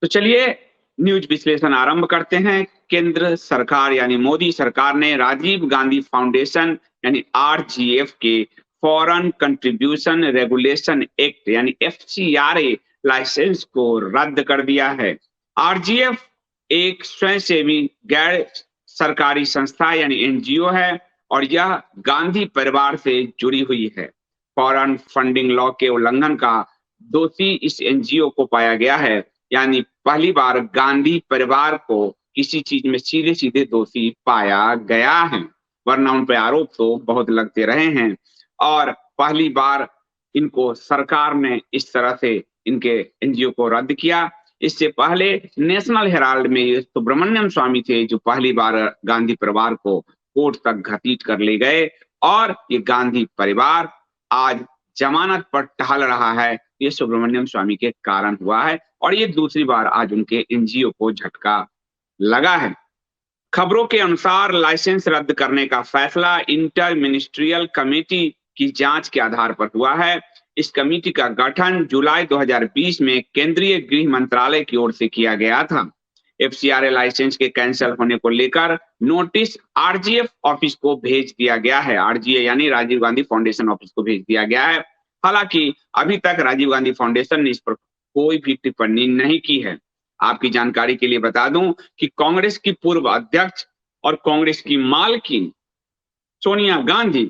तो चलिए न्यूज विश्लेषण आरंभ करते हैं। केंद्र सरकार यानी मोदी सरकार ने राजीव गांधी फाउंडेशन यानी आरजीएफ के फॉरेन कंट्रीब्यूशन रेगुलेशन एक्ट यानी एफसीआरए लाइसेंस को रद्द कर दिया है। आरजीएफ एक स्वयंसेवी गैर सरकारी संस्था यानी एनजीओ है और यह गांधी परिवार से जुड़ी हुई है। फॉरेन फंडिंग लॉ के उल्लंघन का दोषी इस एनजीओ को पाया गया है। यानी पहली बार गांधी परिवार को किसी चीज में सीधे सीधे दोषी पाया गया है, वरना उन पर आरोप तो बहुत लगते रहे हैं। और पहली बार इनको सरकार ने इस तरह से इनके एनजीओ को रद्द किया। इससे पहले नेशनल हेराल्ड में ये सुब्रमण्यम स्वामी थे जो पहली बार गांधी परिवार को कोर्ट तक घसीट कर ले गए और ये गांधी परिवार आज जमानत पर टहल रहा है। ये सुब्रमण्यम स्वामी के कारण हुआ है और ये दूसरी बार आज उनके एनजीओ को झटका लगा है। खबरों के अनुसार लाइसेंस रद्द करने का फैसला इंटर मिनिस्ट्रियल कमेटी की जांच के आधार पर हुआ है। इस कमेटी का गठन जुलाई 2020 में केंद्रीय गृह मंत्रालय की ओर से किया गया था। एफसीआरए लाइसेंस के कैंसिल होने को लेकर नोटिस आरजीएफ ऑफिस को भेज दिया गया है। आरजीए यानी राजीव गांधी फाउंडेशन ऑफिस को भेज दिया गया है। हालांकि अभी तक राजीव गांधी फाउंडेशन ने इस पर कोई भी टिप्पणी नहीं की है। आपकी जानकारी के लिए बता दूं कि कांग्रेस की पूर्व अध्यक्ष और कांग्रेस की मालकिन सोनिया गांधी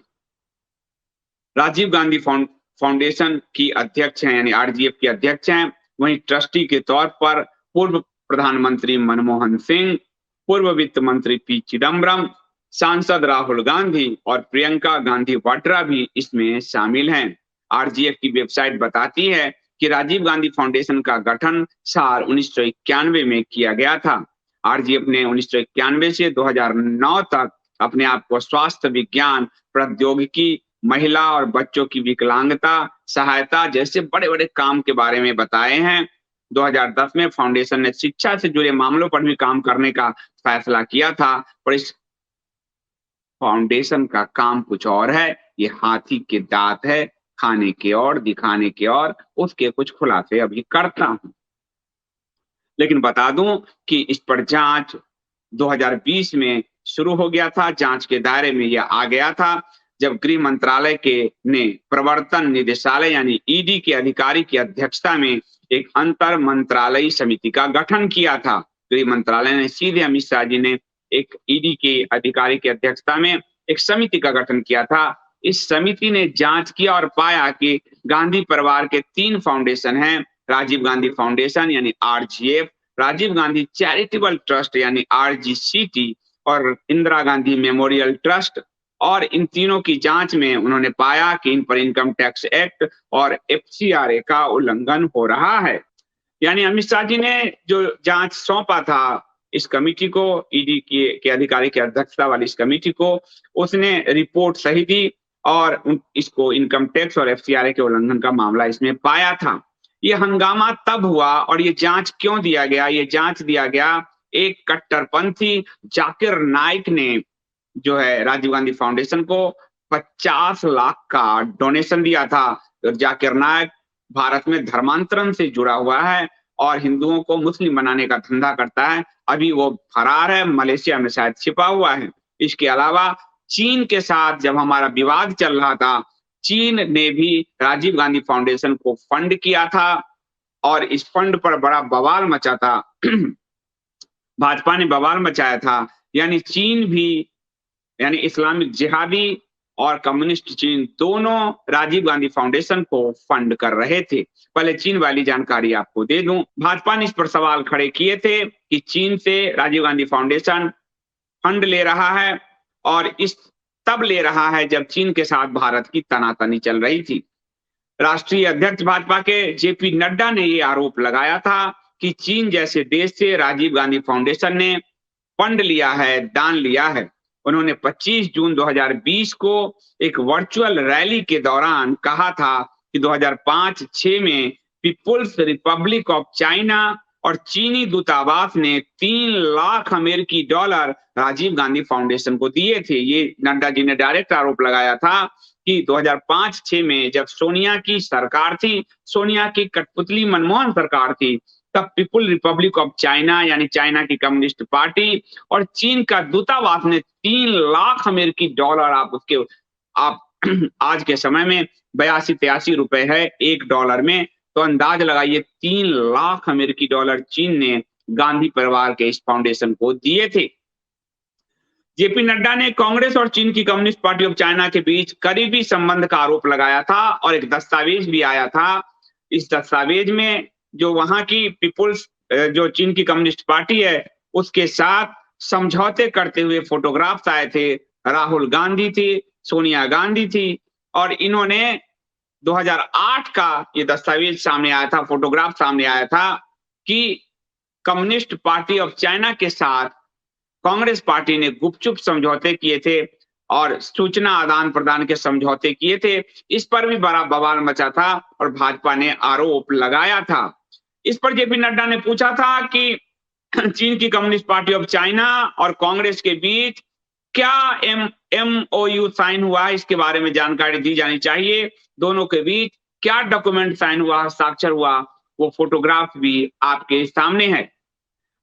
राजीव गांधी फाउंडेशन की अध्यक्ष हैं यानी आरजीएफ की अध्यक्ष हैं। वहीं ट्रस्टी के तौर पर पूर्व प्रधानमंत्री मनमोहन सिंह, पूर्व वित्त मंत्री पी चिदम्बरम, सांसद राहुल गांधी और प्रियंका गांधी वाड्रा भी इसमें शामिल हैं। आरजीएफ की वेबसाइट बताती है कि राजीव गांधी फाउंडेशन का गठन साल 1991 में किया गया था। आरजीएफ ने 1991 से 2009 तक अपने आप को स्वास्थ्य विज्ञान, प्रौद्योगिकी, महिला और बच्चों की विकलांगता सहायता जैसे बड़े बड़े काम के बारे में बताए हैं। 2010 में फाउंडेशन ने शिक्षा से जुड़े मामलों पर भी काम करने का फैसला किया था, पर इस फाउंडेशन का काम कुछ और है। ये हाथी के दांत है, खाने के और दिखाने के और। उसके कुछ खुलासे अभी करता हूं, लेकिन बता दूं कि इस पर जांच 2020 में शुरू हो गया था। जांच के दायरे में यह आ गया था जब गृह मंत्रालय के ने प्रवर्तन निदेशालय यानी ईडी के अधिकारी की अध्यक्षता में एक अंतर मंत्रालयी समिति का गठन किया था। गृह मंत्रालय ने सीधे अमित शाह जी ने एक ईडी के अधिकारी की अध्यक्षता में एक समिति का गठन किया था। इस समिति ने जांच किया और पाया कि गांधी परिवार के 3 फाउंडेशन हैं। राजीव गांधी फाउंडेशन यानी आरजीएफ, राजीव गांधी चैरिटेबल ट्रस्ट यानी आरजीसीटी और इंदिरा गांधी मेमोरियल ट्रस्ट। और इन तीनों की जांच में उन्होंने पाया कि इन पर इनकम टैक्स एक्ट और एफसीआरए का उल्लंघन हो रहा है। यानी अमित शाह जी ने जो जांच सौंपा था इस कमेटी को, ईडी के अधिकारी की अध्यक्षता वाली इस कमेटी को, उसने रिपोर्ट सही दी और इसको इनकम टैक्स और एफसीआरए के उल्लंघन का मामला इसमें पाया था। ये हंगामा तब हुआ और ये जांच क्यों दिया गया? ये जांच दिया गया एक कट्टरपंथी जाकिर नाइक ने जो है राजीव गांधी फाउंडेशन को 50 लाख का डोनेशन दिया था। जाकिर नाइक भारत में धर्मांतरण से जुड़ा हुआ है और हिंदुओं को मुस्लिम बनाने का धंधा करता है। अभी वो फरार है, मलेशिया में शायद छिपा हुआ है। इसके अलावा चीन के साथ जब हमारा विवाद चल रहा था, चीन ने भी राजीव गांधी फाउंडेशन को फंड किया था और इस फंड पर बड़ा बवाल मचा था। भाजपा ने बवाल मचाया था। यानी चीन भी, यानी इस्लामिक जिहादी और कम्युनिस्ट चीन दोनों राजीव गांधी फाउंडेशन को फंड कर रहे थे। पहले चीन वाली जानकारी आपको दे दूं। भाजपा ने इस पर सवाल खड़े किए थे कि चीन से राजीव गांधी फाउंडेशन फंड ले रहा है और इस तब ले रहा है जब चीन के साथ भारत की तनातनी चल रही थी। राष्ट्रीय अध्यक्ष भाजपा के जेपी नड्डा ने ये आरोप लगाया था कि चीन जैसे देश से राजीव गांधी फाउंडेशन ने फंड लिया है, दान लिया है। उन्होंने 25 जून 2020 को एक वर्चुअल रैली के दौरान कहा था कि 2005-6 में पीपुल्स रिपब्लिक ऑफ चाइना और चीनी दूतावास ने 3 लाख अमेरिकी डॉलर राजीव गांधी फाउंडेशन को दिए थे। ये नड्डा जी ने डायरेक्ट आरोप लगाया था कि 2005-6 में जब सोनिया की सरकार थी, सोनिया की कठपुतली मनमोहन सरकार थी, the people Republic of China यानी चाइना की कम्युनिस्ट पार्टी और चीन का दूतावास ने 3 लाख अमेरिकी डॉलर, आप आज के समय में 82-83 रुपए है $1 में, तो अंदाज लगाइए 3 लाख अमेरिकी डॉलर चीन ने गांधी परिवार के इस फाउंडेशन को दिए थे। जेपी नड्डा ने कांग्रेस और चीन की कम्युनिस्ट पार्टी ऑफ चाइना के बीच करीबी संबंध का आरोप लगाया था और एक दस्तावेज भी आया था। इस दस्तावेज में जो वहां की पीपुल्स जो चीन की कम्युनिस्ट पार्टी है उसके साथ समझौते करते हुए फोटोग्राफ्स आए थे। राहुल गांधी थी, सोनिया गांधी थी और इन्होंने 2008 का ये दस्तावेज सामने आया था, फोटोग्राफ सामने आया था कि कम्युनिस्ट पार्टी ऑफ चाइना के साथ कांग्रेस पार्टी ने गुपचुप समझौते किए थे और सूचना आदान प्रदान के समझौते किए थे। इस पर भी बड़ा बवाल मचा था और भाजपा ने आरोप लगाया था। इस पर जेपी नड्डा ने पूछा था कि चीन की कम्युनिस्ट पार्टी ऑफ चाइना और कांग्रेस के बीच क्या MOU साइन हुआ है, इसके बारे में जानकारी दी जानी चाहिए। दोनों के बीच क्या डॉक्यूमेंट साइन हुआ, हस्ताक्षर हुआ, वो फोटोग्राफ भी आपके सामने है।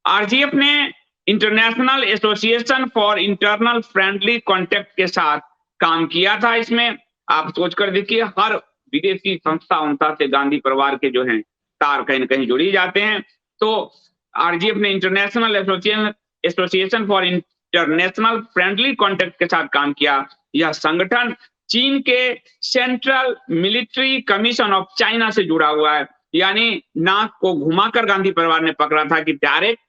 RGF ने international association for internal friendly contact के साथ काम किया था। इसमें आप सोचकर देखिए, हर विदेशी संस्था उनसा से गांधी परिवार के जो हैं तार कहीं न कहीं जुड़ी जाते हैं। तो RGF ने international association for international friendly contact के साथ काम किया। यह संगठन चीन के central military commission of China से जुड़ा हुआ है, यानी नाक को घुमाकर गांधी परिवार ने पकड़ा था कि डायरेक्ट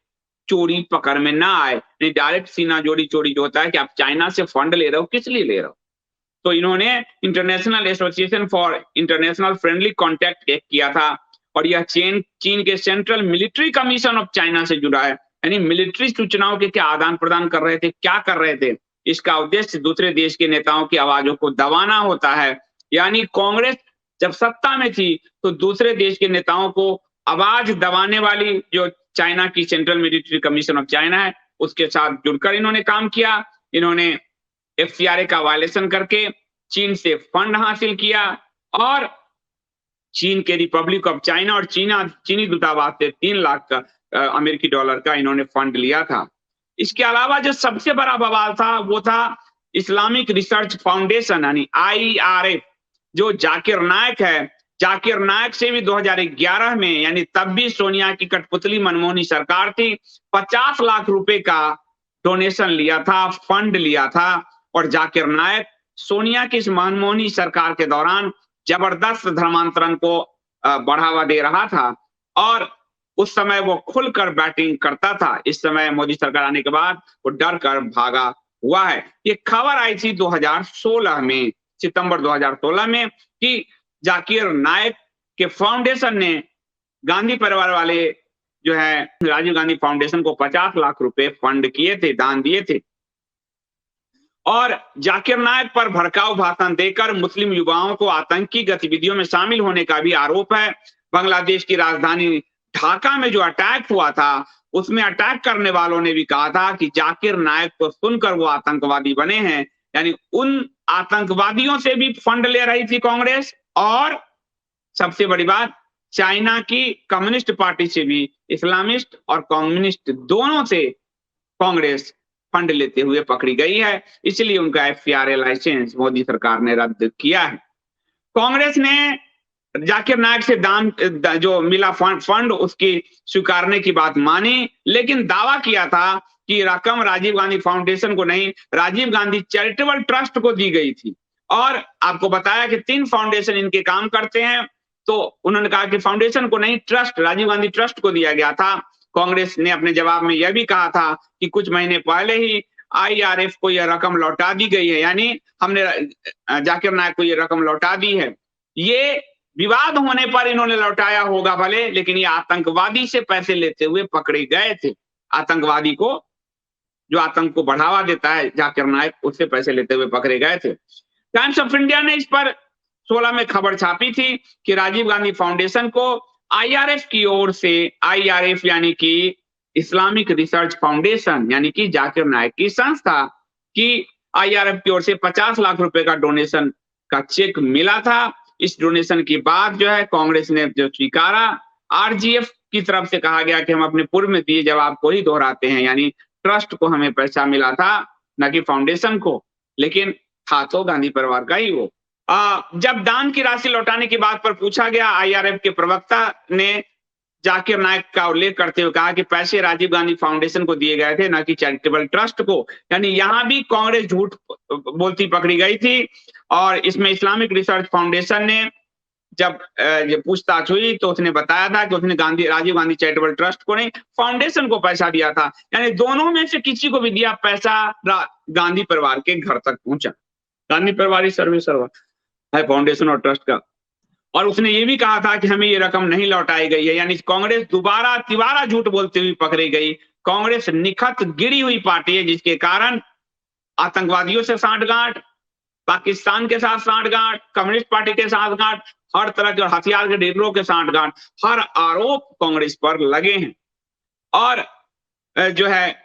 चोरी पकड़ में ना आए, नहीं डायरेक्ट सीना जोड़ी चोरी जो होता है कि आप चाइना से फंड ले रहे हो, किस लिए ले रहे हो। तो इन्होंने international association for international friendly contact किया था और यह चीन के central military commission of China से जुड़ा है, यानी मिलिट्री सूचनाओं के क्या आदान प्रदान कर रहे थे, क्या कर रहे थे। इसका उद्देश्य दूसरे देश के नेताओं की आवाजों को दबाना होता है। यानी कांग्रेस जब सत्ता में थी तो दूसरे देश के नेताओं को आवाज दबाने वाली जो चाइना की central military commission of China है उसके साथ जुड़कर इन्होंने काम किया। इन्होंने FCRA का वायलेशन करके चीन से फंड हासिल किया और चीन के रिपब्लिक ऑफ चाइना और चीनी दूतावास से 3 लाख का अमेरिकी डॉलर का इन्होंने फंड लिया था। इसके अलावा जो सबसे बड़ा बवाल था वो था इस्लामिक रिसर्च फाउंडेशन यानी IRF, जो जाकिर नायक है। जाकिर नायक से भी 2011 में, यानी तब भी सोनिया की कठपुतली मनमोहनी सरकार थी, 50 लाख रुपए का डोनेशन लिया था, फंड लिया था और जाकिर नायक सोनिया की इस मनमोहनी सरकार के दौरान जबरदस्त धर्मांतरण को बढ़ावा दे रहा था और उस समय वो खुलकर बैटिंग करता था। इस समय मोदी सरकार आने के बाद वो डर कर भागा हुआ है। ये खबर आई थी 2016 में, सितंबर 2016 में, कि जाकिर नायक के फाउंडेशन ने गांधी परिवार वाले जो है राजीव गांधी फाउंडेशन को 50 लाख रुपए फंड किए थे, दान दिए थे और जाकिर नायक पर भड़काऊ भाषण देकर मुस्लिम युवाओं को आतंकी गतिविधियों में शामिल होने का भी आरोप है। बांग्लादेश की राजधानी ढाका में जो अटैक हुआ था उसमें अटैक करने वालों ने भी कहा था कि जाकिर नायक को सुनकर वो आतंकवादी बने हैं, यानी उन आतंकवादियों से भी फंड ले रही थी कांग्रेस और सबसे बड़ी बात चाइना की कम्युनिस्ट पार्टी से भी, इस्लामिस्ट और कम्युनिस्ट दोनों से कांग्रेस फंड लेते हुए पकड़ी गई है। इसलिए उनका FCRA लाइसेंस मोदी सरकार ने रद्द किया है। कांग्रेस ने जाकिर नायक से दान जो मिला फंड उसकी स्वीकारने की बात मानी, लेकिन दावा किया था कि रकम राजीव गांधी फाउंडेशन को नहीं, राजीव गांधी चैरिटेबल ट्रस्ट को दी गई थी। और आपको बताया कि 3 फाउंडेशन इनके काम करते हैं, तो उन्होंने कहा कि फाउंडेशन को नहीं, ट्रस्ट, राजीव गांधी ट्रस्ट को दिया गया था। कांग्रेस ने अपने जवाब में यह भी कहा था कि कुछ महीने पहले ही IRF को यह रकम लौटा दी गई है, यानी हमने जाकिर नायक को यह रकम लौटा दी है। ये विवाद होने पर इन्होंने लौटाया होगा भले, लेकिन ये आतंकवादी से पैसे लेते हुए पकड़े गए थे। आतंकवादी को, जो आतंक को बढ़ावा देता है जाकिर नायक, उससे पैसे लेते हुए पकड़े गए थे। टाइम्स ऑफ इंडिया ने इस पर 16 में खबर छापी थी कि राजीव गांधी फाउंडेशन को IRF की ओर से, IRF यानी कि इस्लामिक रिसर्च फाउंडेशन यानी कि जाकिर नायक की संस्था की IRF की ओर से 50 लाख रुपए का डोनेशन का चेक मिला था। इस डोनेशन के बाद जो है कांग्रेस ने जो स्वीकारा, RGF की तरफ से कहा गया कि हम अपने पूर्व में दिए जवाब को ही दोहराते हैं, यानी ट्रस्ट को हमें पैसा मिला था, न कि फाउंडेशन को, लेकिन था तो गांधी परिवार का ही वो। जब दान की राशि लौटाने की बात पर पूछा गया, आईआरएफ के प्रवक्ता ने जाकिर नायक का उल्लेख करते हुए कहा कि पैसे राजीव गांधी फाउंडेशन को दिए गए थे, न कि चैरिटेबल ट्रस्ट को। यानी यहां भी कांग्रेस झूठ बोलती पकड़ी गई थी। और इसमें इस्लामिक रिसर्च फाउंडेशन ने जब ये पूछताछ हुई तो उसने बताया था कि उसने राजीव गांधी चैरिटेबल ट्रस्ट को नहीं, फाउंडेशन को पैसा दिया था। यानी दोनों में से किसी को भी दिया पैसा गांधी परिवार के घर तक पहुंचा। गांधी परिवार ही सर्वे सर्वा है फाउंडेशन और ट्रस्ट का। और उसने ये भी कहा था कि हमें ये रकम नहीं लौटाई गई है। यानी कांग्रेस दोबारा तिबारा झूठ बोलते हुए पकड़ी गई। कांग्रेस निखत गिरी हुई पार्टी है, जिसके कारण आतंकवादियों से सांठगांठ, पाकिस्तान के साथ सांठगांठ, कम्युनिस्ट पार्टी के साथ गांठ, हर तरह के हथियार के ढेरों के सांठगांठ, हर आरोप कांग्रेस पर लगे हैं। और जो है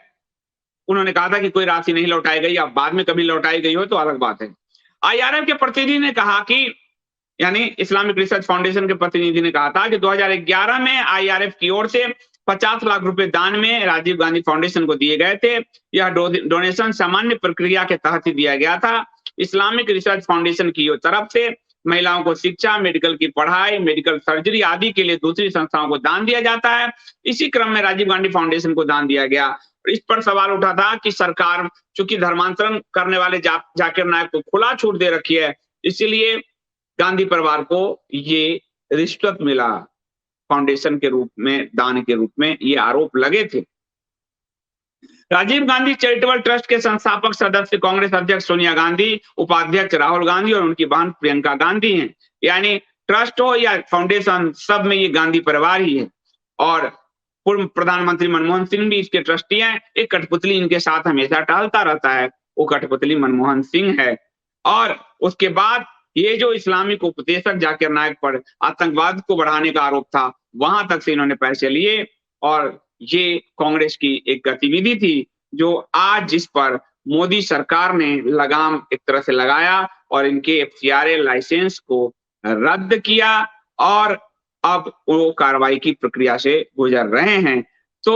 उन्होंने कहा था कि कोई राशि नहीं लौटाई गई, अब बाद में कभी लौटाई गई हो तो अलग बात है। आईआरएफ के प्रतिनिधि ने कहा कि, यानी इस्लामिक रिसर्च फाउंडेशन के प्रतिनिधि ने कहा था कि 2011 में आईआरएफ की ओर से 50 लाख रुपए दान में राजीव गांधी फाउंडेशन को दिए गए थे। यह डोनेशन सामान्य प्रक्रिया के तहत ही दिया गया था। इस्लामिक रिसर्च फाउंडेशन की तरफ से महिलाओं को शिक्षा, मेडिकल की पढ़ाई, मेडिकल सर्जरी आदि के लिए दूसरी संस्थाओं को दान दिया जाता है। इसी क्रम में राजीव गांधी फाउंडेशन को दान दिया गया। इस पर सवाल उठा था कि सरकार चूंकि धर्मांतरण करने वाले जाकिर नायक को खुला छूट दे रखी है, इसीलिए गांधी परिवार को ये रिश्वत मिला फाउंडेशन के रूप में, दान के रूप में, ये आरोप लगे थे। राजीव गांधी चैरिटेबल ट्रस्ट के संस्थापक सदस्य कांग्रेस अध्यक्ष सोनिया गांधी, उपाध्यक्ष राहुल गांधी और उनकी बहन प्रियंका गांधी हैं। यानी ट्रस्ट हो या फाउंडेशन, सब में ये गांधी परिवार ही है। और पूर्व प्रधानमंत्री मनमोहन सिंह भी इसके ट्रस्टी हैं। एक कठपुतली इनके साथ हमेशा टहलता रहता है, वो कठपुतली मनमोहन सिंह है। और उसके बाद ये जो इस्लामिक उपदेशक जाकिर नायक पर आतंकवाद को बढ़ाने का आरोप था, वहां तक से इन्होंने पैसे लिए। और ये कांग्रेस की एक गतिविधि थी जो आज जिस पर मोदी सरकार ने लगाम एक तरह से लगाया और इनके एफसीआरए लाइसेंस को रद्द किया और अब वो कार्रवाई की प्रक्रिया से गुजर रहे हैं। तो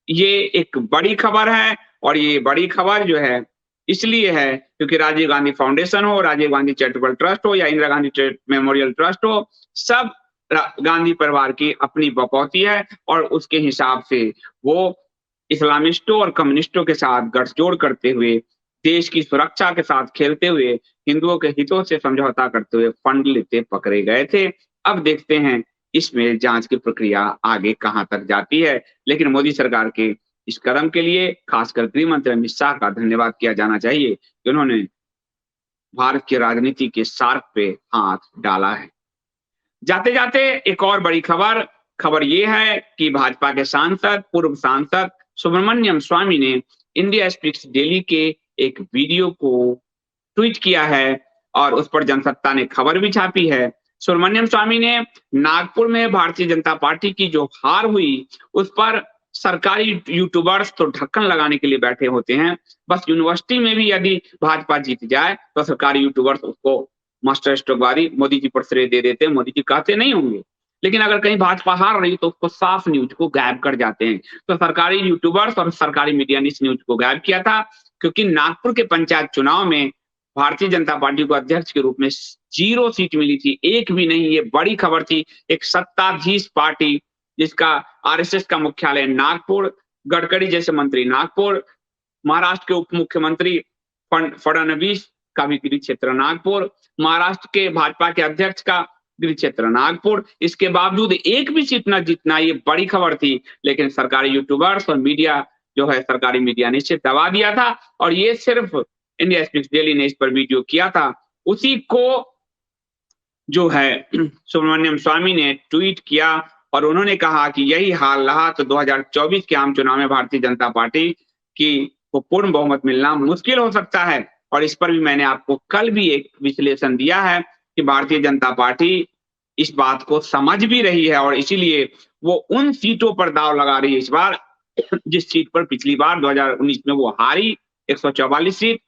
ये एक बड़ी खबर है। और ये बड़ी खबर जो है इसलिए है क्योंकि राजीव गांधी फाउंडेशन हो, राजीव गांधी चैरिटेबल ट्रस्ट हो या इंदिरा गांधी मेमोरियल ट्रस्ट हो, सब गांधी परिवार की अपनी बकौती है। और उसके हिसाब से वो इस्लामिस्टों और कम्युनिस्टों के साथ गठजोड़ करते हुए, देश की सुरक्षा के साथ खेलते हुए, हिंदुओं के हितों से समझौता करते हुए फंड लेते पकड़े गए थे। अब देखते हैं इसमें जांच की प्रक्रिया आगे कहां तक जाती है। लेकिन मोदी सरकार के इस कदम के लिए खासकर गृह मंत्री अमित शाह का धन्यवाद किया जाना चाहिए कि उन्होंने भारत की राजनीति के सार्क पे हाथ डाला है। जाते जाते एक और बड़ी खबर ये है कि भाजपा के सांसद, पूर्व सांसद सुब्रमण्यम स्वामी ने इंडिया स्पीक्स डेली के एक वीडियो को ट्वीट किया है और उस पर जनसत्ता ने खबर भी छापी है। सुब्रमण्यम स्वामी ने नागपुर में भारतीय जनता पार्टी की जो हार हुई उस पर सरकारी यूट्यूबर्स तो ढक्कन लगाने के लिए बैठे होते हैं। बस यूनिवर्सिटी में भी यदि भाजपा जीत जाए तो सरकारी यूट्यूबर्स उसको मास्टर स्ट्रोकवादी मोदी जी पर श्रेय दे देते हैं, मोदी जी कहते नहीं होंगे। लेकिन अगर कहीं भाजपा हार रही तो उसको साफ न्यूज को गायब कर जाते हैं। तो सरकारी यूट्यूबर्स और सरकारी मीडिया ने इस न्यूज को गायब किया था क्योंकि नागपुर के पंचायत चुनाव में भारतीय जनता पार्टी को अध्यक्ष के रूप में 0 सीट मिली थी, एक भी नहीं। ये बड़ी खबर थी। एक सत्ताधीश पार्टी जिसका आरएसएस का मुख्यालय नागपुर, गडकरी जैसे मंत्री नागपुर, महाराष्ट्र के उप मुख्यमंत्री फडणवीस का भी गृह क्षेत्र नागपुर, महाराष्ट्र के भाजपा के अध्यक्ष का गृह क्षेत्र नागपुर, इसके बावजूद एक भी सीट न जीतना ये बड़ी खबर थी। लेकिन सरकारी यूट्यूबर्स और मीडिया जो है, सरकारी मीडिया ने इसे दबा दिया था। और ये सिर्फ इंडिया स्पीक्स डेली ने इस पर वीडियो किया था, उसी को जो है सुब्रमण्यम स्वामी ने ट्वीट किया और उन्होंने कहा कि यही हाल रहा तो 2024 के आम चुनाव में भारतीय जनता पार्टी की को पूर्ण बहुमत मिलना मुश्किल हो सकता है। और इस पर भी मैंने आपको कल भी एक विश्लेषण दिया है कि भारतीय जनता पार्टी इस बात को समझ भी रही है और इसीलिए वो उन सीटों पर दाव लगा रही है इस बार जिस सीट पर पिछली बार 2019 में वो हारी, 144 सीट,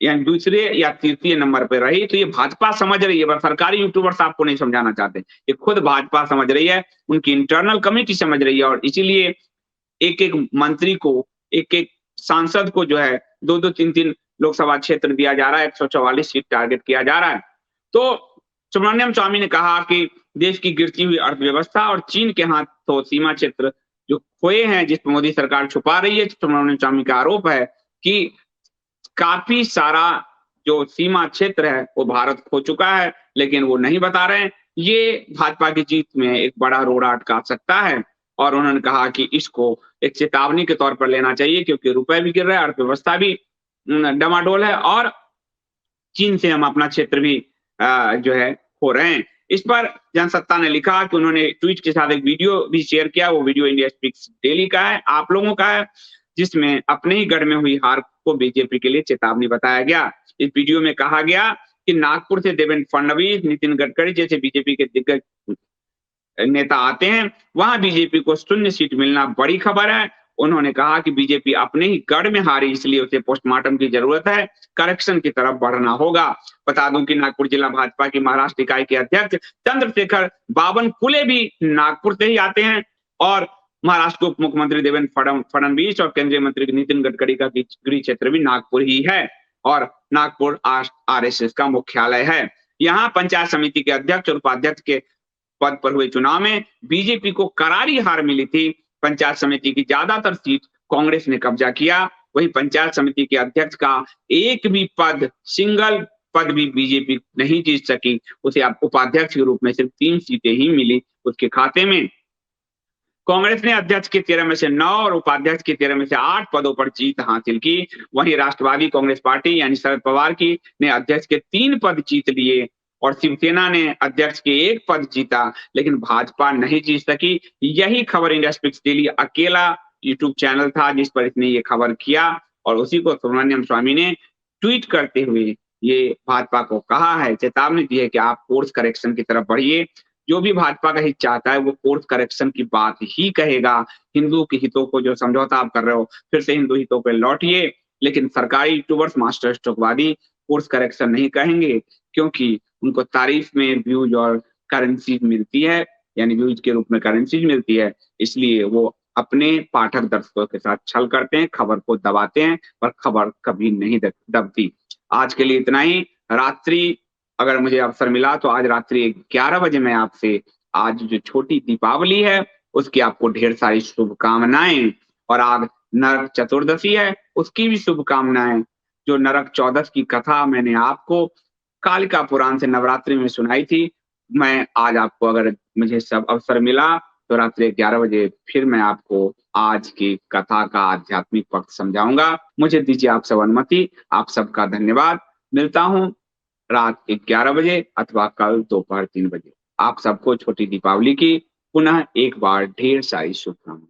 यानी दूसरे या तृतीय नंबर पे रही, तो ये भाजपा समझ रही है, बस सरकारी यूट्यूबर्स आपको नहीं समझाना चाहते। ये खुद भाजपा समझ रही है, उनकी इंटरनल कमिटी समझ रही है, और इसीलिए एक-एक मंत्री को, एक-एक सांसद को जो है 2-2 3-3 लोकसभा क्षेत्र दिया जा रहा है, 144 सीट टारगेट किया जा रहा है। तो सुब्रमण्यम स्वामी ने कहा कि देश की गिरती हुई अर्थव्यवस्था और चीन के हाथों सीमा क्षेत्र जो खोए हैं, जिस पर मोदी सरकार छुपा रही है, सुब्रमण्यम स्वामी का आरोप है कि काफ़ी सारा जो सीमा क्षेत्र है, वो भारत खो चुका है, लेकिन वो नहीं बता रहे हैं। ये भाजपा की जीत में एक बड़ा रोड़ा अटका सकता है, और उन्होंने कहा कि इसको एक चेतावनी के तौर पर लेना चाहिए, क्योंकि रुपए भी गिर रहा है, अर्थव्यवस्था भी डमाडोल है, और चीन से हम अपना क्षेत्र भी जो है खो रहे हैं। इस पर जनसत्ता ने लिखा कि उन्होंने ट्वीट के साथ एक वीडियो भी शेयर किया, वो वीडियो इंडिया स्पीक्स डेली का है, आप लोगों का है, जिसमें अपने ही गढ़ में हुई हार को बीजेपी के लिए चेतावनी बताया गया। इस वीडियो में कहा गया कि नागपुर से देवेंद्र फडणवीस, नितिन गडकरी जैसे बीजेपी के दिग्गज नेता आते हैं, वहां बीजेपी को शून्य सीट मिलना बड़ी खबर है। उन्होंने कहा कि बीजेपी अपने ही गढ़ में हारी, इसलिए उसे पोस्टमार्टम की जरूरत है, करेक्शन की तरफ बढ़ना होगा। बता दूं कि नागपुर जिला भाजपा की महाराष्ट्र इकाई के अध्यक्ष चंद्रशेखर बावनकुले भी नागपुर से ही आते हैं, और महाराष्ट्र के उप मुख्यमंत्री देवेंद्र फडणवीस और केंद्रीय मंत्री नितिन गडकरी का गृह क्षेत्र भी नागपुर ही है, और नागपुर आरएसएस का मुख्यालय है। यहाँ पंचायत समिति के अध्यक्ष और उपाध्यक्ष के पद पर हुए चुनाव में बीजेपी को करारी हार मिली थी। पंचायत समिति की ज्यादातर सीट कांग्रेस ने कब्जा किया, वहीं पंचायत समिति के अध्यक्ष का एक भी पद, सिंगल पद भी बीजेपी नहीं जीत सकी। उसे अब उपाध्यक्ष के रूप में सिर्फ 3 सीटें ही मिली उसके खाते में। कांग्रेस ने अध्यक्ष के 13 में से 9 और उपाध्यक्ष के 13 में से 8 पदों पर जीत हासिल की। वहीं राष्ट्रवादी कांग्रेस पार्टी यानी शरद पवार की ने अध्यक्ष के 3 पद जीत लिए, और शिवसेना ने अध्यक्ष के 1 पद जीता, लेकिन भाजपा नहीं जीत सकी। यही खबर इंडिया स्पीक्स डेली अकेला यूट्यूब चैनल था जिस पर इसने ये खबर किया, और उसी को सुब्रमण्यम स्वामी ने ट्वीट करते हुए ये भाजपा को कहा है, चेतावनी दी है कि आप कोर्स करेक्शन की तरफ बढ़िए। जो भी भाजपा का हित चाहता है वो कोर्स करेक्शन की बात ही कहेगा। हिंदू के हितों को जो समझौता आप कर रहे हो, फिर से हिंदू हितों पे लौटिए। लेकिन सरकारी यूट्यूबर्स मास्टर स्ट्रोकवादी कोर्स करेक्शन नहीं कहेंगे, क्योंकि उनको तारीफ में व्यूज और करेंसी मिलती है, यानी व्यूज के रूप में करेंसी मिलती है। इसलिए वो अपने पाठक दर्शकों के साथ छल करते हैं, खबर को दबाते हैं, पर खबर कभी नहीं दबती। आज के लिए इतना ही। रात्रि अगर मुझे अवसर मिला तो आज रात्रि 11 बजे मैं आपसे आज जो छोटी दीपावली है उसकी आपको ढेर सारी शुभकामनाएं, और आज नरक चतुर्दशी है उसकी भी शुभकामनाएं। जो नरक चौदस की कथा मैंने आपको कालिका पुराण से नवरात्रि में सुनाई थी, मैं आज आपको, अगर मुझे सब अवसर मिला तो रात्रि 11 बजे फिर मैं आपको आज की कथा का आध्यात्मिक पक्ष समझाऊंगा। मुझे दीजिए आप सब अनुमति। आप सबका धन्यवाद। मिलता हूं रात 11 बजे अथवा कल दोपहर 3 बजे। आप सबको छोटी दीपावली की पुनः एक बार ढेर सारी शुभकामनाएं।